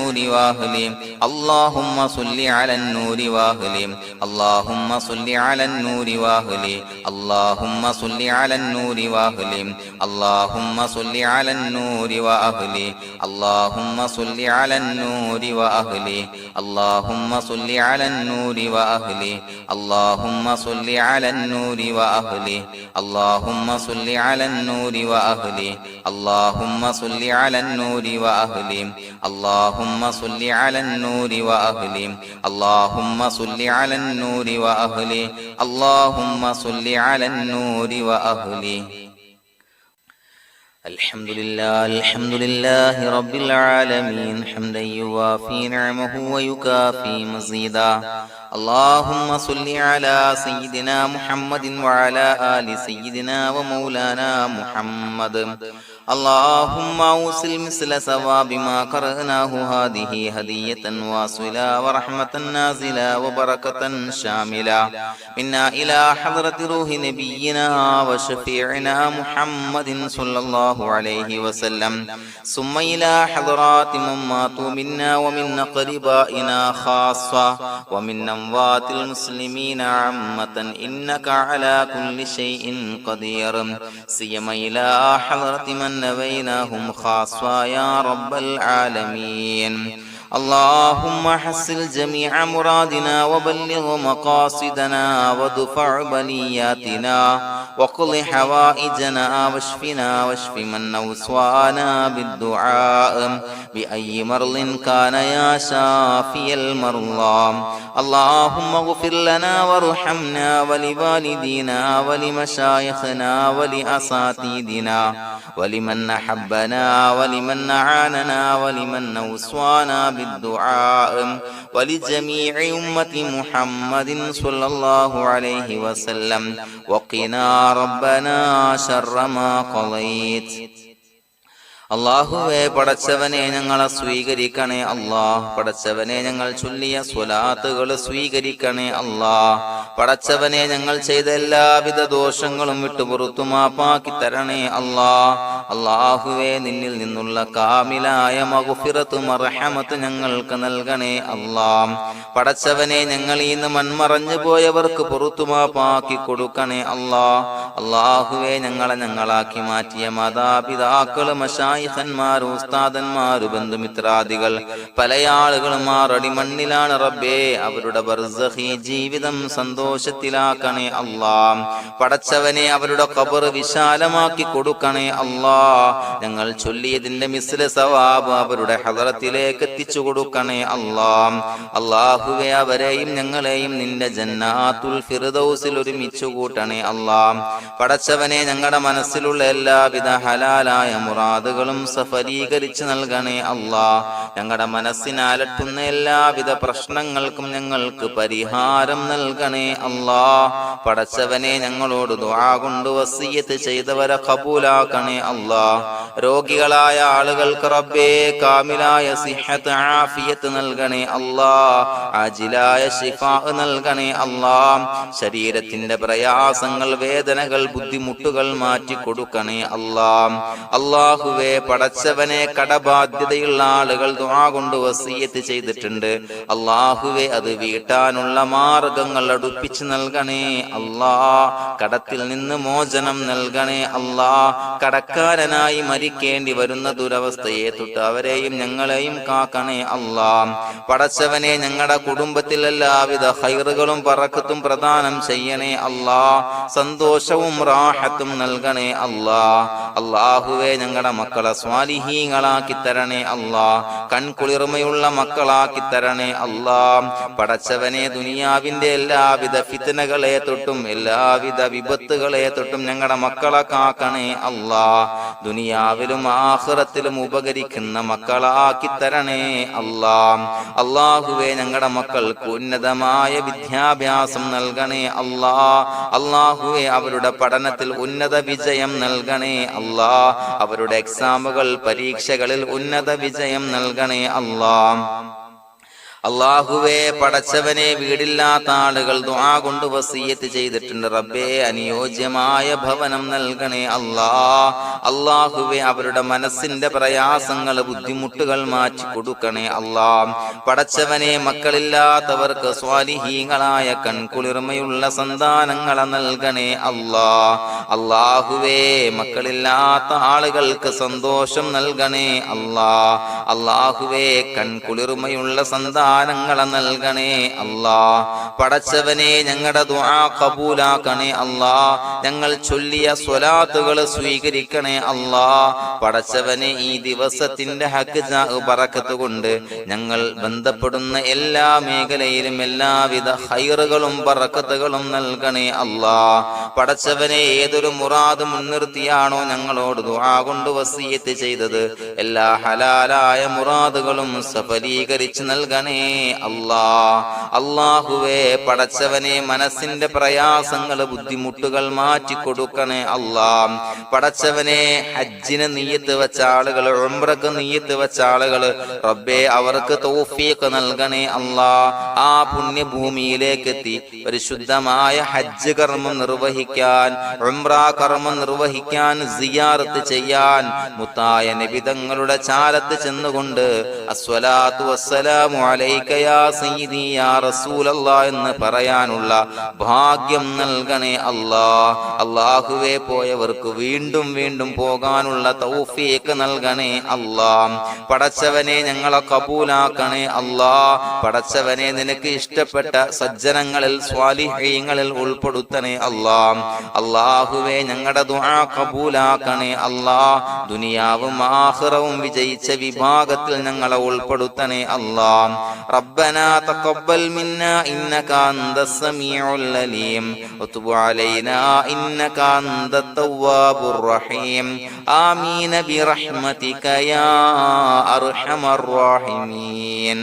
النور وأهله اللهم صل على النور وأهله اللهم صل على النور وأهله اللهم صل على النور وأهله اللهم صل على النور وأهله اللهم صل على النور وأهله اللهم صل على النور وأهله اللهم صل على النور وأهله اللهم صل على النور وأهله اللهم صل على النور وأهله اللهم صل على النور وأهله اللهم صل على النور وأهله اللهم صل على النور وأهله الحمد لله رب العالمين حمدا يوافي نعمه ويكافي مزيدا اللهم صل على سيدنا محمد وعلى آل سيدنا ومولانا محمد اللهم أوصل مثل ثواب ما قرأناه هذه هدية واصلة ورحمة نازلة وبركة شاملة منا إلى حضرة روح نبينا وشفيعنا محمد صلى الله عليه وسلم ثم إلى حضرات من ماتوا منا ومن أقربائنا خاصة ومن أموات المسلمين عامة إنك على كل شيء قدير سيما إلى حضرة من نبيناهم خاصة يا رب العالمين اللهم حصل جميع مرادنا وبلغ مقاصدنا ودفع بلياتنا وقض حوائجنا واشفنا واشف من أوصانا بالدعاء بأي مرض كان يا شافي المرضى اللهم اغفر لنا وارحمنا ولوالدينا ولمشايخنا ولأساتذتنا ولمن أحبنا ولمن أعاننا ولمن أوصانا بالدعاء ولجميع أمة محمد صلى الله عليه وسلم وقنا ربنا شر ما قضيت അല്ലാഹുവേ പടച്ചവനെ ഞങ്ങളെ സ്വീകരിക്കണേ അല്ലാഹ് പടച്ചവനെ ഞങ്ങൾ ചൊല്ലിയ സ്വലാത്തുകൾ സ്വീകരിക്കണേ അല്ലാഹ് പടച്ചവനെ ഞങ്ങൾ ചെയ്ത എല്ലാവിധ ദോഷങ്ങളും വിട്ടുപുറത്തു മാപ്പാക്കി തരണേ അല്ലാഹ് അല്ലാഹുവേ നിന്നിൽ നിന്നുള്ള കാമിലായ മഗ്ഫിറത്തും റഹ്മത്ത് ഞങ്ങൾക്ക് നൽകണേ അല്ലാഹ് പടച്ചവനെ ഞങ്ങൾ ഇന്ന് മൺമറഞ്ഞു പോയവർക്ക് പുറത്തു മാപ്പാക്കി കൊടുക്കണേ അല്ലാഹ് അല്ലാഹുവേ ഞങ്ങളാക്കി മാറ്റിയ മാതാപിതാക്കൾ ഖന്മാർ ഉസ്താദന്മാർ ബന്ധുമിത്രാദികൾ പല ആളുകളും ആറടി മണ്ണിലാണ് റബ്ബേ അവരുടെ ബർസഖി ജീവിതം സന്തോഷത്തിലാക്കണേ അല്ലാഹ് പടച്ചവനെ അവരുടെ ഖബർ വിശാലമാക്കി കൊടുക്കണേ അല്ലാഹ് ഞങ്ങൾ ചൊല്ലിയതിന്റെ മിസ്ല സവാബ് അവരുടെ ഹദറത്തിലേക്ക് എത്തിച്ചു കൊടുക്കണേ അല്ലാഹ് അല്ലാഹുവേ അവരെയും ഞങ്ങളെയും നിന്റെ ജന്നാത്തുൽ ഫിർദൗസിൽ ഒരുമിച്ച് കൂട്ടണേ അല്ലാഹ് പടച്ചവനെ ഞങ്ങളുടെ മനസ്സിലുള്ള എല്ലാവിധ ഹലാലായ മുറാദുകളും സഫലീകരിച്ച് നൽകണേ അല്ലാഹ് ഞങ്ങളുടെ മനസ്സിനെ അലട്ടുന്ന എല്ലാവിധ പ്രശ്നങ്ങൾക്കും ഞങ്ങൾക്ക് പരിഹാരം നൽകണേ അല്ലാഹ് പടച്ചവനെ ഞങ്ങളോട് ദുആ കൊണ്ട് വസിയ്യത്ത് ചെയ്തവരെ ഖബൂലാക്കണേ അല്ലാഹ് രോഗികളായ ആളുകൾക്ക് റബ്ബേ കാമിലായ സിഹത്ത് ആഫിയത്ത് നൽകണേ അല്ലാഹ് ആജിലായ ശിഫാ നൽകണേ അല്ലാഹ് ശരീരത്തിന്റെ പ്രയാസങ്ങൾ വേദനകൾ ബുദ്ധിമുട്ടുകൾ മാറ്റി കൊടുക്കണേ അല്ലാഹ് അല്ലാഹുവേ പടച്ചവനെ കടബാധ്യതയുള്ള ആളുകൾ ദുആ കൊണ്ട് വസിയ്യത്ത് ചെയ്തിട്ടുണ്ട് അല്ലാഹുവേ അത് വീട്ടാനുള്ള മാർഗങ്ങൾ അടുപ്പിച്ച് നൽകണേ അല്ലാഹ് കടത്തിൽ നിന്ന് മോചനം നൽകണേ അല്ലാഹ് കടക്കാരനായി മരിക്കേണ്ടി വരുന്ന ദുരവസ്ഥയെ തൊട്ട് അവരെയും ഞങ്ങളെയും കാക്കണേ അല്ലാഹ് പടച്ചവനെ ഞങ്ങളുടെ കുടുംബത്തിൽ എല്ലാവിധ ഖൈറുകളും ബറക്കത്തും പ്രദാനം ചെയ്യണേ അല്ലാഹ് സന്തോഷവും റാഹത്തും നൽകണേ അല്ലാഹ് അല്ലാഹുവേ ഞങ്ങളുടെ മക്കളെ സ്വാലിഹീങ്ങളാക്കി തരണേ അല്ലാഹ് കൺകുളിർമയുള്ള മക്കളാക്കി തരണേ അല്ലാഹ് പടച്ചവനെ ദുനിയാവിന്റെ എല്ലാവിധ ഫിത്നകളെ തൊട്ടും എല്ലാവിധ വിപത്തുകളെ തൊട്ടും ഞങ്ങളുടെ മക്കളെ കാക്കണേ അല്ലാഹ് ദുനിയാവിലും ആഖിറത്തിലും ഉപകരിക്കുന്ന മക്കളാക്കി തരണേ അല്ലാഹ് അല്ലാഹുവേ ഞങ്ങളുടെ മക്കൾക്ക് ഉന്നതമായ വിദ്യാഭ്യാസം നൽകണേ അല്ലാഹ് അല്ലാഹുവേ അവരുടെ പഠനത്തിൽ ഉന്നത വിജയം നൽകണേ അല്ലാഹ് അവരുടെ എക്സാമുകൾ പരീക്ഷകളിൽ ഉന്നത വിജയം നൽകണേ അല്ലാഹ് അല്ലാഹുവേ പടച്ചവനെ വീടില്ലാത്ത ആളുകൾ ദുആ കൊണ്ട് വസിയത്ത് ചെയ്തിട്ടുണ്ട്. റബ്ബേ അനുയോജ്യമായ ഭവനം നൽകണേ അല്ലാ. അല്ലാഹുവേ അവരുടെ മനസ്സിന്റെ പ്രയാസങ്ങൾ ബുദ്ധിമുട്ടുകൾ മാറ്റി കൊടുക്കണേ അല്ലാ. പടച്ചവനെ മക്കളില്ലാത്തവർക്ക് സ്വാലിഹീങ്ങളായ കൺകുളിർമയുള്ള സന്താനങ്ങളെ നൽകണേ അല്ലാ. അല്ലാഹുവേ മക്കളില്ലാത്ത ആളുകൾക്ക് സന്തോഷം നൽകണേ അല്ലാ. അല്ലാഹുവേ കൺകുളിർമയുള്ള സന്താനങ്ങളെ നൽകണേ അല്ലാ. പടച്ചവനെ ഞങ്ങളുടെ ദുആ ഖബൂലാക്കണേ അല്ലാ. ഞങ്ങൾ ചൊല്ലിയ സ്വലാത്തുകൾ സ്വീകരിക്കണേ അല്ലാ. പടച്ചവനെ ഈ ദിവസത്തിന്റെ ഹക്ക് ബറക്കത്ത് കൊണ്ട് ഞങ്ങൾ ബന്ധപ്പെടുന്ന എല്ലാ മേഖലയിലും എല്ലാവിധ ഖൈറുകളും ബറക്കത്തുകളും നൽകണേ അല്ലാ. പടച്ചവനെ ഏതൊരു മുറാദ് മുൻനിർത്തിയാണോ ഞങ്ങളോട് ദുആ കൊണ്ട് വസിയത്ത് ചെയ്തത് എല്ലാ ഹലാലായ മുറാദുകളും സഫലീകരിച്ച് നൽകണേ അല്ലാ. അല്ലാഹുവേ പടച്ചവനെ മനസ്സിന്റെ പ്രയാസങ്ങൾ ബുദ്ധിമുട്ടുകൾ മാറ്റി കൊടുക്കണേ അല്ലാ. പടച്ചവനെ ഹജ്ജിന് നിയ്യത്ത് വെച്ച ആളുകൾ, ഉംറക്ക് നിയ്യത്ത് വെച്ച ആളുകൾ റബ്ബേ അവർക്ക് തൗഫീഖ് നൽകണേ അല്ലാ. ആ പുണ്യഭൂമിയിലേക്ക് എത്തി പരിശുദ്ധമായ ഹജ്ജ് കർമ്മം നിർവഹിക്കാൻ, ഉംറ കർമ്മം നിർവഹിക്കാൻ, സിയാറത്ത് ചെയ്യാൻ മുത്തായ നബി തങ്ങളുടെ ചാരത്ത് ചെന്നുകൊണ്ട് അസ്സലാത്തു വസ്സലാമു അലൈക യാ സയ്യിദി യാ റസൂലല്ലാഹ് എന്ന് പറയാനുള്ള ഭാഗ്യം നൽകണേ അല്ലാ. അല്ലാഹുവേ പോയവർക്ക് വീണ്ടും വീണ്ടും പോകാനുള്ള തൗഫീഖ് നൽകണേ അല്ലാ. പടച്ചവനെ ഞങ്ങളെ കബൂലാക്കണേ അല്ലാ. പടച്ചവനെ നിനക്ക് ഇഷ്ടപ്പെട്ട സജ്ജനങ്ങളിൽ സ്വാലിഹീങ്ങളിൽ ഉൾപ്പെടുത്തണേ അല്ലാ. അല്ലാഹുവേ ഞങ്ങളുടെ ദുആ കബൂലാക്കണേ അല്ലാ. ദുനിയാവും ആഖിറവും വിജയിച്ച വിഭാഗത്തിൽ ഞങ്ങളെ ഉൾപ്പെടുത്തണേ അല്ലാ. റബ്ബനാ തഖബ്ബൽ മിന്നാ ഇന്നക അൻതസ് സമീഉൽ അലീം വതുബ് അലൈനാ ഇന്നക അൻതത് തവ്വാബുർ റഹീം. ആമീൻ ബിറഹ്മതിക യാ അർഹമർ റഹീമീൻ.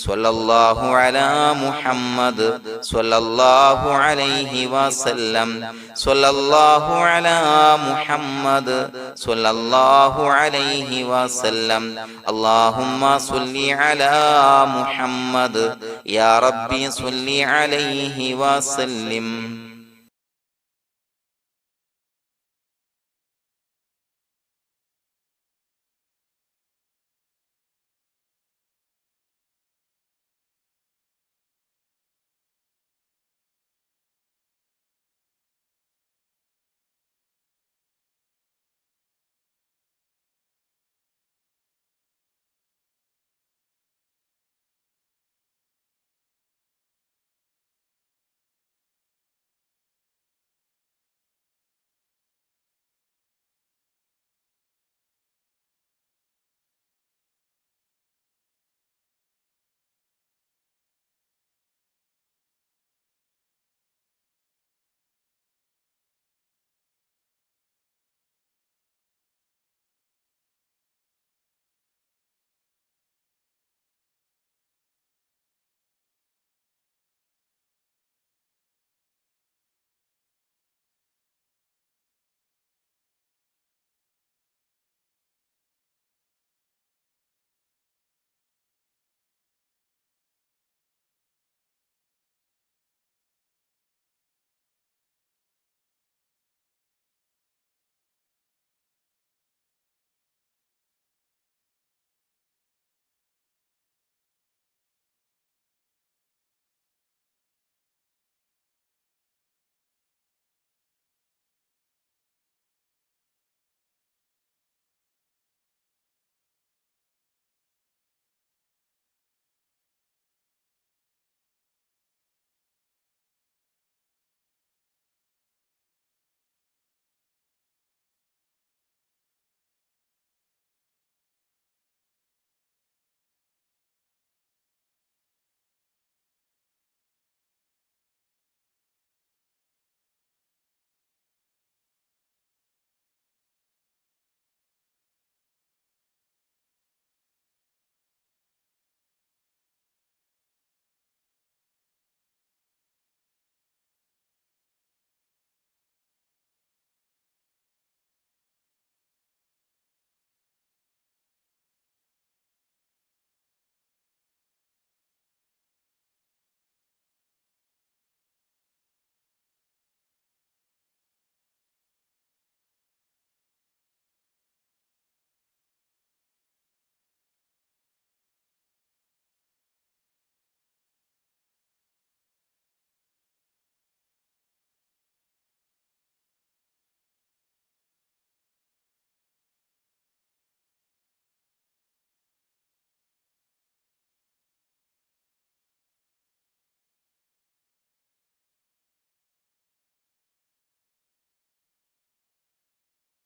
സ്വല്ലല്ലാഹു അലാ മുഹമ്മദ് സ്വല്ലല്ലാഹു അലൈഹി വസല്ലം. സ്വല്ലല്ലാഹു അലാ മുഹമ്മദ് സ്വല്ലല്ലാഹു അലൈഹി വസല്ലം. അല്ലാഹുമ്മ സ്വല്ലി അലാ മുഹമ്മദ് യാ റബ്ബി സ്വല്ലി അലൈഹി വസല്ലം.